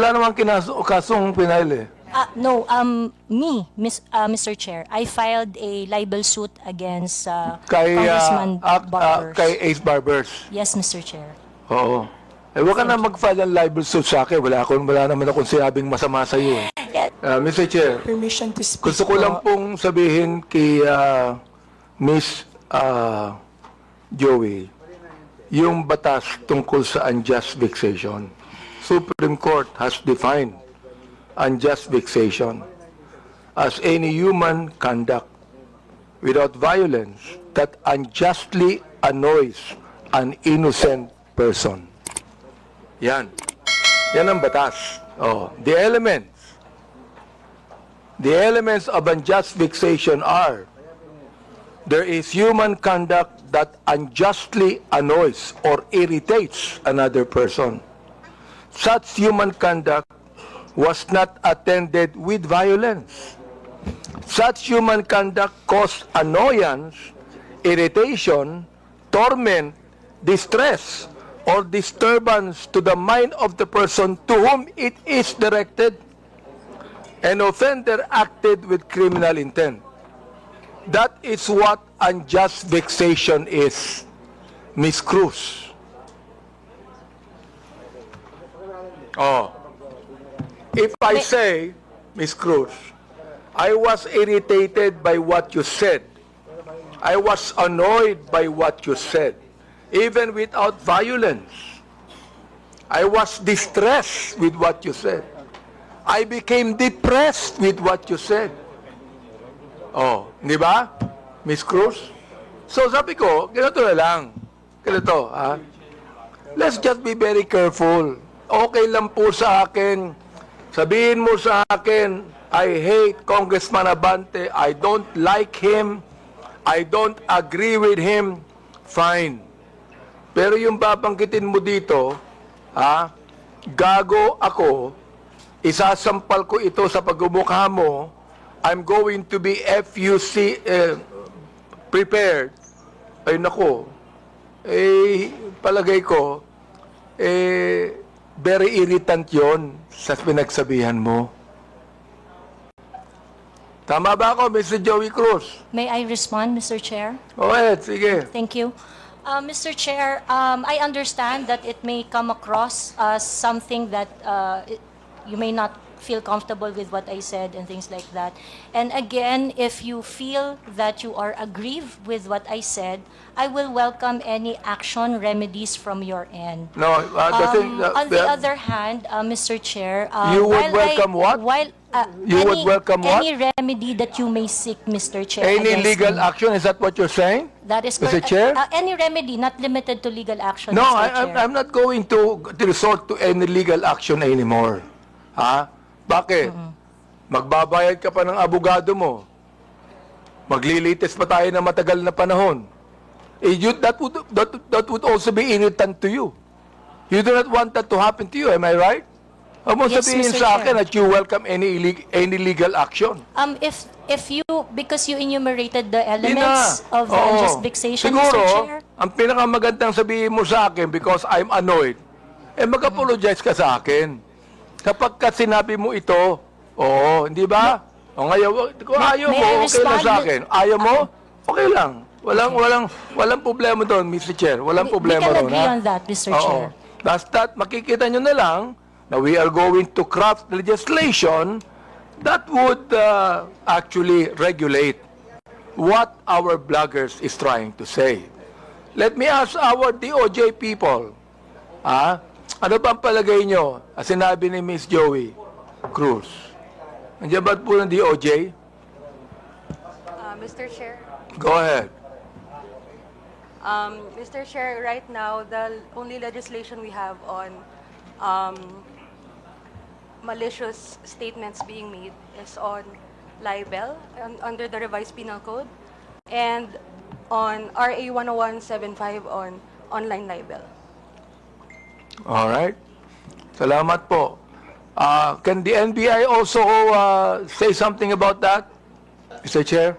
Wala namang kasong pinail eh. No, Mr. Chair, I filed a libel suit against Congressman Barbers. Kay Ace Barbers. Yes, Mr. Chair. Oo. Eh, huwag ka na mag-file ng libel suit sa akin. Wala naman akong sinabing masama sa iyo. Mr. Chair, Permission to speak. gusto ko lang pong sabihin kay Miss Joey, yung batas tungkol sa unjust vexation. Supreme Court has defined unjust vexation as any human conduct without violence that unjustly annoys an innocent person. Yan. Yan ang batas. Oh, the elements of unjust vexation are: there is human conduct that unjustly annoys or irritates another person. Such human conduct was not attended with violence. Such human conduct caused annoyance, irritation, torment, distress, or disturbance to the mind of the person to whom it is directed. An offender acted with criminal intent. That is what unjust vexation is, Miss Cruz. Oh. If I say, Miss Cruz, I was irritated by what you said. I was annoyed by what you said, even without violence. I was distressed with what you said. I became depressed with what you said. Oh, di ba, Miss Cruz? So sabi ko, ganito na lang. Ganito, ha? Let's just be very careful. Okay lang po sa akin. Sabihin mo sa akin, I hate Congressman Abante. I don't like him. I don't agree with him. Fine. Pero yung babanggitin mo dito, ha? Gago ako. Isasampal ko ito sa pagmumukha mo. I'm going to be FUC prepared. Ay nako. Palagay ko, very irritant yon sa pinagsabihan mo. Tama ba ako, Mr. Joie Cruz? May I respond, Mr. Chair? Go ahead, sige. Thank you. Mr. Chair, I understand that it may come across as something that you may not feel comfortable with what I said and things like that. And again, if you feel that you are aggrieved with what I said, I will welcome any action remedies from your end. No, On the other hand, Mr. Chair, you would welcome what? You would welcome what? Any remedy that you may seek, Mr. Chair. Any against legal me. action? Is that what you're saying? That is Mr. correct. Chair? Any remedy, not limited to legal action, No, Mr. Chair. I'm not going to resort to any legal action anymore. Ha? Bakit? Magbabayad ka pa ng abogado mo. Maglilitis pa tayo ng matagal na panahon. That would also be irritant to you. You do not want that to happen to you, am I right? Huwag mo Yes, sabihin Mr. sa Chair. akin that you welcome any legal action. If you, because you enumerated the elements of the Oo. unjust vexation, Siguro, Mr. Chair. ang pinakamagandang sabihin mo sa akin because I'm annoyed, mag-apologize ka sa akin. Kapag ka sinabi mo ito, hindi ba? O ngayon, kung ayaw mo, may I okay lang respond? sa akin. Ayaw mo, okay lang. Walang problema doon, Mr. Chair. Walang problema We can doon. agree ha? on that, Mr. Oo. Chair. Basta makikita nyo na lang na we are going to craft legislation that would actually regulate what our bloggers is trying to say. Let me ask our DOJ people, ano ba ang palagay nyo? Sinabi ni Miss Joie Cruz. Nandiyan ba po ng DOJ? Mr. Chair, Go ahead. Mr. Chair, right now, the only legislation we have on malicious statements being made is on LIBEL, under the revised penal code, and on RA 10175 on online libel. All right. Salamat po. Can the NBI also say something about that, Mr. Chair?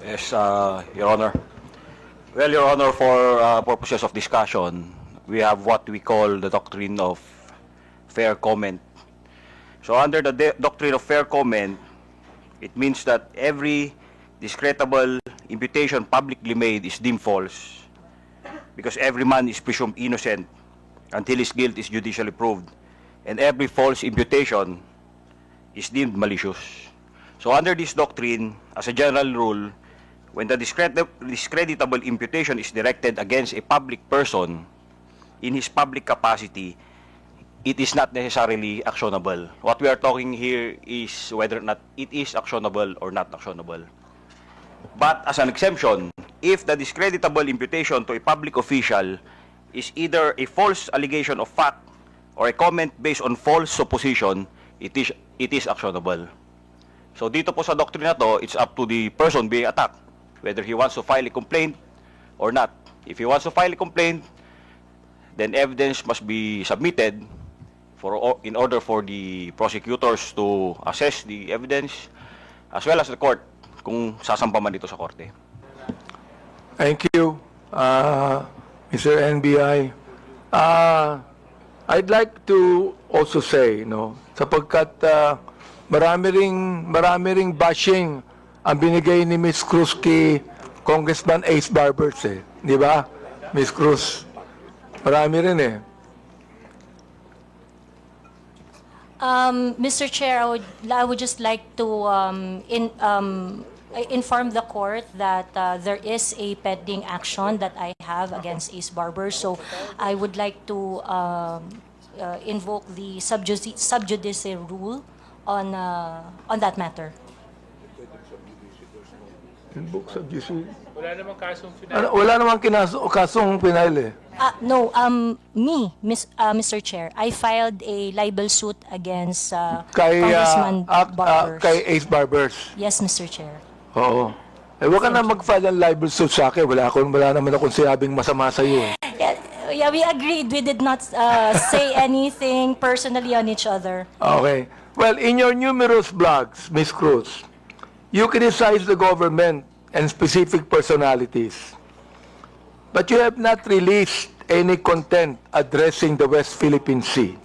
Yes, Your Honor. Well, Your Honor, for purposes of discussion, we have what we call the doctrine of fair comment. So under the doctrine of fair comment, it means that every discreditable imputation publicly made is deemed false because every man is presumed innocent until his guilt is judicially proved, and every false imputation is deemed malicious. So under this doctrine, as a general rule, when the discreditable imputation is directed against a public person in his public capacity, it is not necessarily actionable. What we are talking here is whether or not it is actionable or not actionable. But as an exemption, if the discreditable imputation to a public official is either a false allegation of fact or a comment based on false supposition, it is actionable. So dito po sa doctrine na to, it's up to the person being attacked whether he wants to file a complaint or not. If he wants to file a complaint, then evidence must be submitted in order for the prosecutors to assess the evidence as well as the court kung sasampa man dito sa korte. Thank you, Mr. NBI. I'd like to also say, sapagkat marami ring bashing ang binigay ni Ms. Cruz kay Congressman Ace Barbers, di ba? Ms. Cruz, marami rin Mr. Chair, I would just like to inform the court that there is a pending action that I have against Ace Barbers. So I would like to invoke the sub judice rule on that matter. Invoke sub judice? Wala namang kasong final. Wala namang kasong final No, Mr. Chair, I filed a libel suit against Congressman Barbers. Kay Ace Barbers? Yes, Mr. Chair. Oo. Huwag ka na mag-file ng libel suit sa akin. Wala naman akong sinabing masama sa iyo. Yeah, we agreed. We did not say anything personally on each other. Okay. Well, in your numerous blogs, Ms. Cruz, you criticize the government and specific personalities. But you have not released any content addressing the West Philippine Sea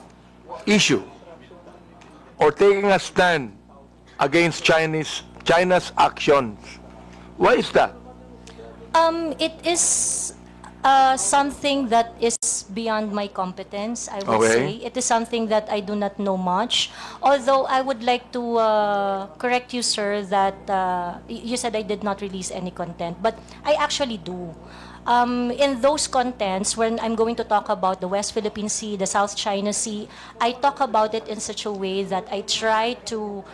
issue or taking a stand against China's actions. Why is that? It is something that is beyond my competence, I would say. It is something that I do not know much. Although I would like to correct you, sir, that you said I did not release any content, but I actually do. In those contents, when I'm going to talk about the West Philippine Sea, the South China Sea, I talk about it in such a way that I try to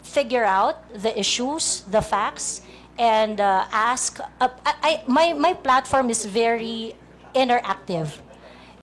figure out the issues, the facts, and ask. My platform is very interactive.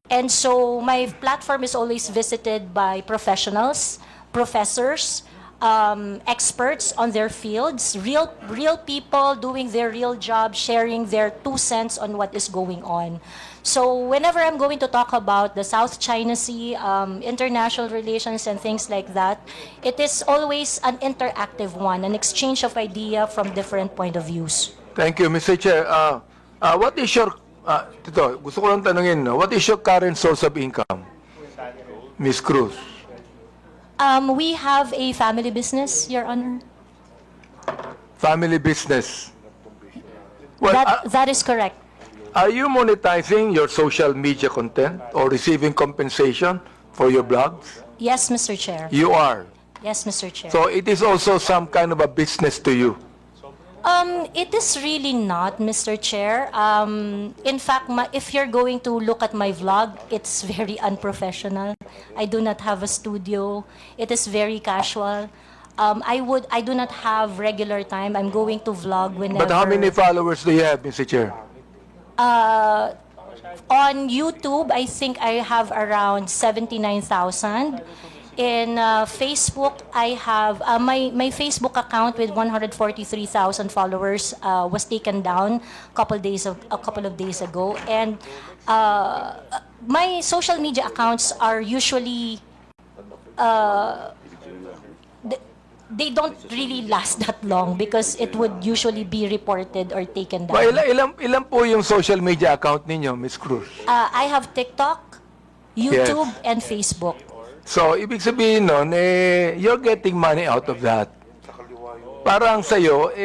And so my platform is always visited by professionals, professors, experts on their fields, real people doing their real job, sharing their 2 cents on what is going on. So whenever I'm going to talk about the South China Sea, international relations and things like that, it is always an interactive one, an exchange of idea from different point of views. Thank you, Mr. Chair. What is your, gusto ko lang tanungin, what is your current source of income, Ms. Cruz? We have a family business, Your Honor. Family business. Well, That is correct. are you monetizing your social media content or receiving compensation for your blogs? Yes, Mr. Chair. You are. Yes, Mr. Chair. So it is also some kind of a business to you. It is really not, Mr. Chair. In fact, if you're going to look at my vlog, it's very unprofessional. I do not have a studio. It is very casual. I do not have regular time. I'm going to vlog whenever. But how many followers do you have, Mr. Chair? On YouTube, I think I have around 79,000. In Facebook, I have my Facebook account with 143,000 followers was taken down a couple of days ago, and my social media accounts are usually they don't really last that long because it would usually be reported or taken down. Ilan po yung social media account ninyo, Ms. Cruz? I have TikTok, YouTube, and Facebook. So, ibig sabihin nun, you're getting money out of that. Parang sa'yo,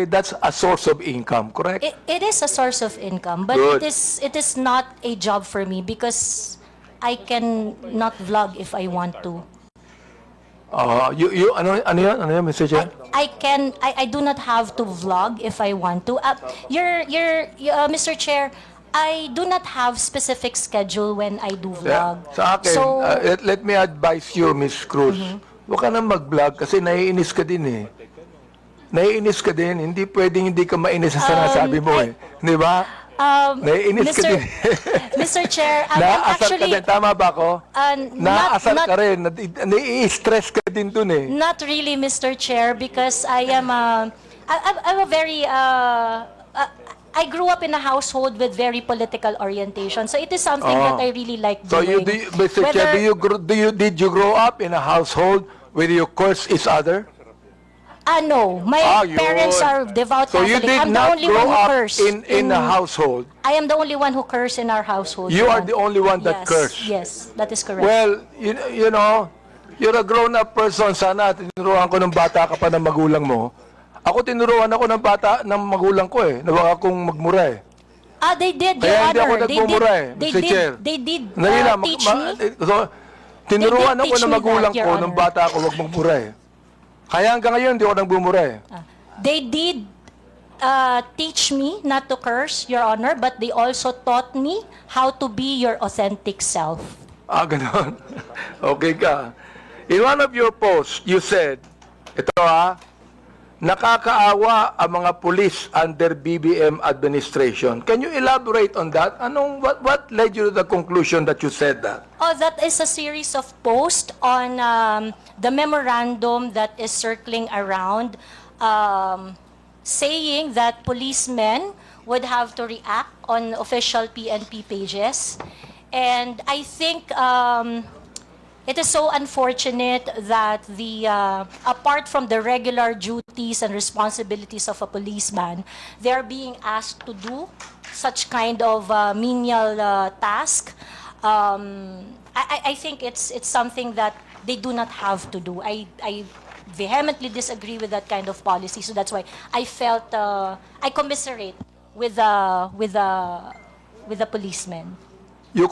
that's a source of income, correct? It is a source of income, but Good. it is not a job for me because I can not vlog if I want to. Ano yun, Mr. Chair? I do not have to vlog if I want to. Mr. Chair, I do not have specific schedule when I do vlog. Sa akin, So, let me advise you, Miss Cruz. Huwag ka nang mag-vlog kasi naiinis ka din eh. Naiinis ka din. Hindi pwedeng hindi ka mainis sa sinasabi mo eh. Di ba? Naiinis ka din. Mr. Chair, I'm Naasar ka actually din. Tama ba ako? Naasar ka rin. Nai-stress ka din dun eh. not really, Mr. Chair, because I'm a very I grew up in a household with very political orientation, so it is something that I really like So doing. Mr. Chair, did you grow up in a household where you curse each other? No, my Yun. parents are devout So you Catholic. did I'm the not only grow one who up curse in a household. I am the only one who curse in our household. You are Your the only one that Yes, curse. Yes, that is correct. Well, you know, you're a grown-up person. Sana tinuruan ko ng bata ka pa ng magulang mo. Ako tinuruan ako ng bata ng magulang ko eh. Nawag akong magmura eh. They did, Your Kaya hindi ako Honor. nagmumura eh, Mr. Chair. They did Dali lang, teach me. So, tinuruan They did ako teach ng me magulang that, Your ko Honor. ng bata ako wag magmura eh. Kaya hanggang ngayon, hindi ako nagbumura eh. They did teach me not to curse, Your Honor, but they also taught me how to be your authentic self. Ganon. Okay ka. In one of your posts, you said, ito nakakaawa ang mga pulis under BBM administration. Can you elaborate on that? What led you to the conclusion that you said that? That is a series of posts on the memorandum that is circling around, saying that policemen would have to react on official PNP pages. And I think it is so unfortunate that apart from the regular duties and responsibilities of a policeman, they are being asked to do such kind of menial task. I think it's something that they do not have to do. I vehemently disagree with that kind of policy, so that's why I felt I commiserate with the policemen. You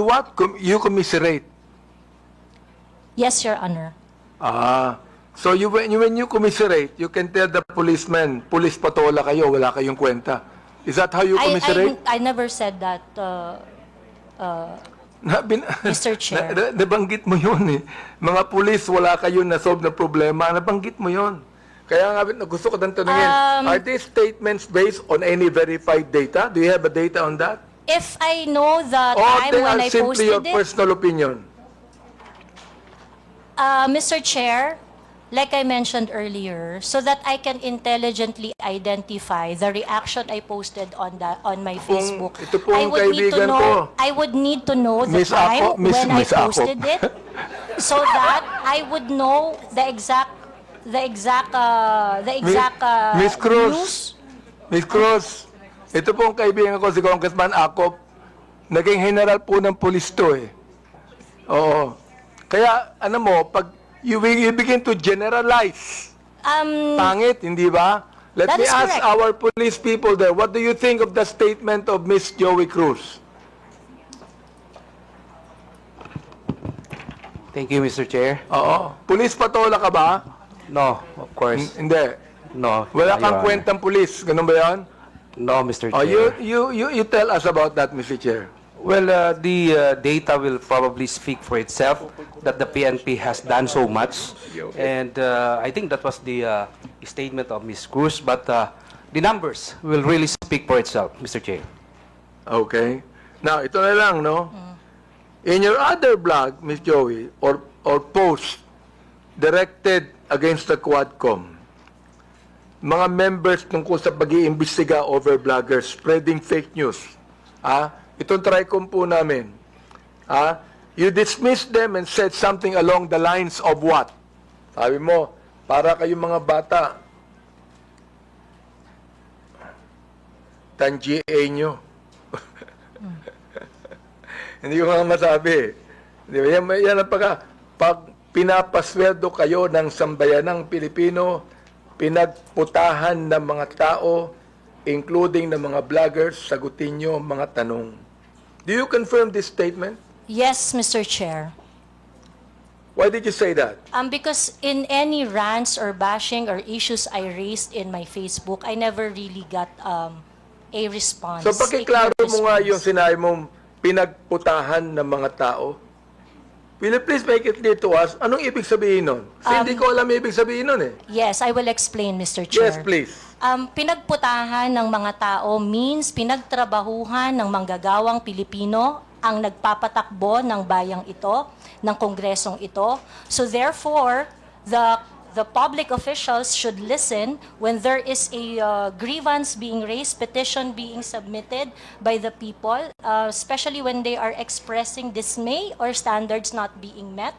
what? You commiserate? Yes, Your Honor. So when you commiserate, you can tell the policeman, police patola kayo, wala kayong kwenta. Is that how you commiserate? I never said that, Mr. Chair. Nabanggit mo yun eh. Mga pulis, wala kayong nasolve na problema. Nabanggit mo yun. Kaya nga gusto ko dang tanungin, are these statements based on any verified data? Do you have a data on that? If I know the Or time they when are I simply your posted it, personal opinion? Mr. Chair, like I mentioned earlier, so that I can intelligently identify the reaction I posted on my Facebook, ito pong kaibigan ko. I would need to know the Miss time Ako, Miss when I Ako. posted it, so that I would know the exact Miss Cruz. news. Miss Cruz, ito pong kaibigan ko si Congressman Akop, naging general po ng pulis to eh. Oo. Kaya, pag you begin to generalize, pangit, hindi ba? Let That me is ask correct. our police people there, what do you think of the statement of Miss Joie Cruz? Thank you, Mr. Chair. Oo. Pulis patola ka ba? No, of course. Hindi. No. Wala Your kang Honor. kwentang pulis. Ganun ba yan? No, Mr. Oh, Chair. you tell us about that, Mr. Chair. Well, the data will probably speak for itself that the PNP has done so much. And I think that was the statement of Ms. Cruz. But the numbers will really speak for itself, Mr. Chair. Okay. Now, ito na lang, no? In your other blog, Ms. Joey, or post directed against the Quadcom, mga members tungkol sa pag-iimbestiga over vloggers spreading fake news. Itong TRICOM po namin. You dismissed them and said something along the lines of what? Sabi mo, para kayong mga bata, tangian nyo. Hindi ko nga masabi. Di ba? Yan ang pag pinapasweldo kayo ng sambayanang Pilipino, pinagputahan ng mga tao, including ng mga vloggers, sagutin nyo mga tanong. Do you confirm this statement? Yes, Mr. Chair. Why did you say that? Because in any rants or bashing or issues I raised in my Facebook, I never really got a response. So pakiklaro a clear mo nga yung response. sinabi mong pinagputahan ng mga tao. Will you please make it clear to us, anong ibig sabihin nun? Kasi hindi ko alam ibig sabihin nun eh. Yes, I will explain, Mr. Chair. Yes, please. Pinagputahan ng mga tao means pinagtrabahuhan ng manggagawang Pilipino ang nagpapatakbo ng bayang ito, ng kongresong ito. So therefore, the public officials should listen when there is a grievance being raised, petition being submitted by the people, especially when they are expressing dismay or standards not being met.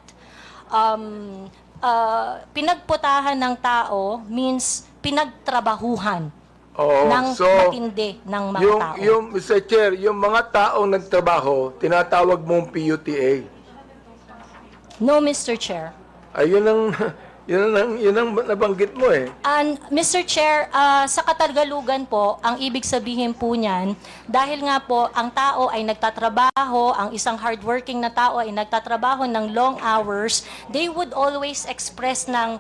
Pinagputahan ng tao means pinagtrabahuhan ng matindi ng mga tao. Mr. Chair, yung mga taong nagtrabaho, tinatawag mong PUTA. No, Mr. Chair. Ayun ang nabanggit mo eh. And Mr. Chair, sa Katagalugan po, ang ibig sabihin po niyan, dahil nga po ang tao ay nagtatrabaho, ang isang hardworking na tao ay nagtatrabaho ng long hours, they would always express ng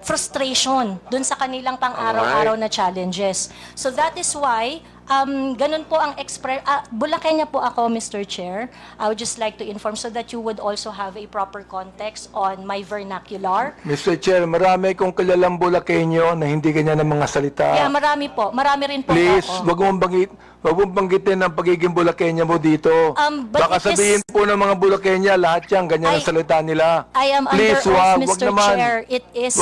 frustration dun sa kanilang pang-araw-araw na challenges. So that is why, ganun po ang Bulakenya po ako, Mr. Chair. I would just like to inform so that you would also have a proper context on my vernacular. Mr. Chair, marami kong kilalang Bulakenyo na hindi ganyan ang mga salita. Yeah, marami po. Marami rin po Please, ako. wag mong banggitin ang pagiging Bulakenya mo dito. But Baka it is- sabihin po ng mga Bulakenya, lahat yan, ganyan ang salita nila. I am Please, under wag oath, Mr. naman. Chair. It is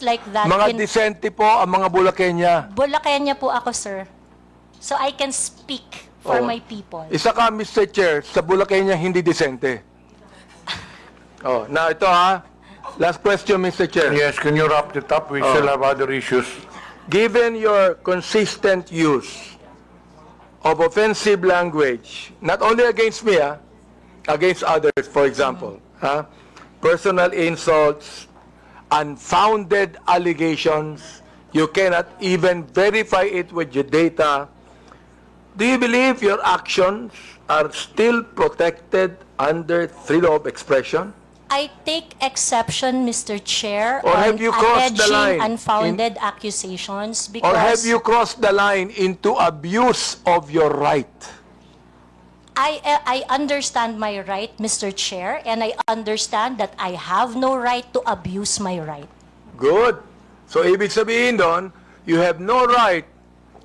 like that. Mga in disente po ang mga Bulakenya. Bulakenya po ako, sir. So I can speak for Oh. my people. Isa ka, Mr. Chair, sa Bulakenya hindi disente. Now ito ha. Last question, Mr. Chair. Yes, can you wrap it up? We still have other issues. Given your consistent use of offensive language, not only against me, against others, for example, personal insults, unfounded allegations, you cannot even verify it with your data. Do you believe your actions are still protected under freedom of expression? I take exception, Mr. Chair, Or on have you crossed the alleging line unfounded accusations because Or have you crossed the line into abuse of your right? I understand my right, Mr. Chair, and I understand that I have no right to abuse my right. Good. So, ibig sabihin doon, you have no right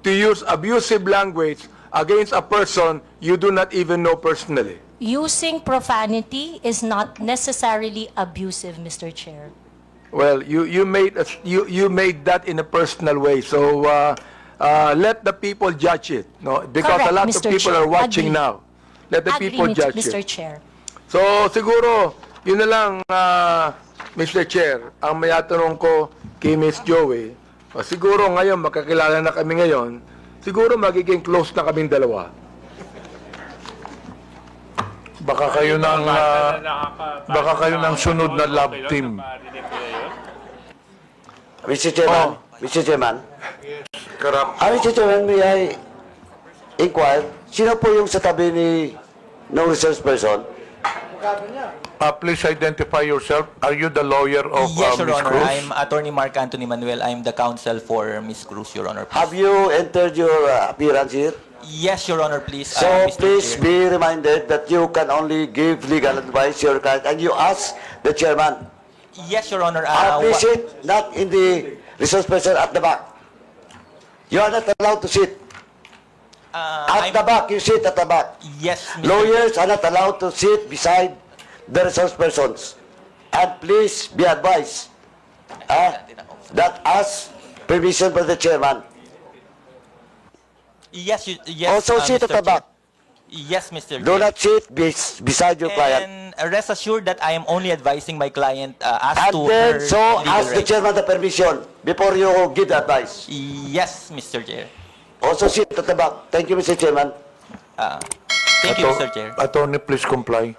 to use abusive language against a person you do not even know personally. Using profanity is not necessarily abusive, Mr. Chair. Well, you made that in a personal way. So, let the people judge it. No, because Correct, a lot Mr. of people Chair. are watching Agree. now. Let the people judge Mr. it. Chair. So, siguro, yun na lang, Mr. Chair, ang may tanong ko kay Miss Joey, siguro ngayon, makakilala na kami ngayon, siguro magiging close na kaming dalawa. Baka kayo ng sunod na love team. Mr. Chairman, Mr. Chairman, Mr. Chairman, may I inquire, sino po yung sa tabi ni no resource person? Please identify yourself. Are you the lawyer of Yes, Your Ms. Honor. Cruz? I'm Attorney Mark Anthony Manuel. I'm the counsel for Ms. Cruz, Your Honor. Have you entered your appearance here? Yes, Your Honor, please. So Mr. please Chair. be reminded that you can only give legal advice to your client and you ask the chairman. Yes, Your Honor. Please sit not in the resource person at the back. You are not allowed to sit. At the back, you sit at the back. Yes, Mr. Lawyers are not allowed to sit beside the resource persons. And please be advised that ask permission for the chairman. Yes, yes. Also sit Mr. at the back. Chair. Yes, Mr. Do Chair. not sit beside your client. And rest assured that I am only advising my client as And to then, her so legal ask the rights. chairman the permission before you give the advice. Yes, Mr. Chair. Also sit at the back. Thank you, Mr. Chairman. Thank you, Mr. Chair. Attorney, please comply.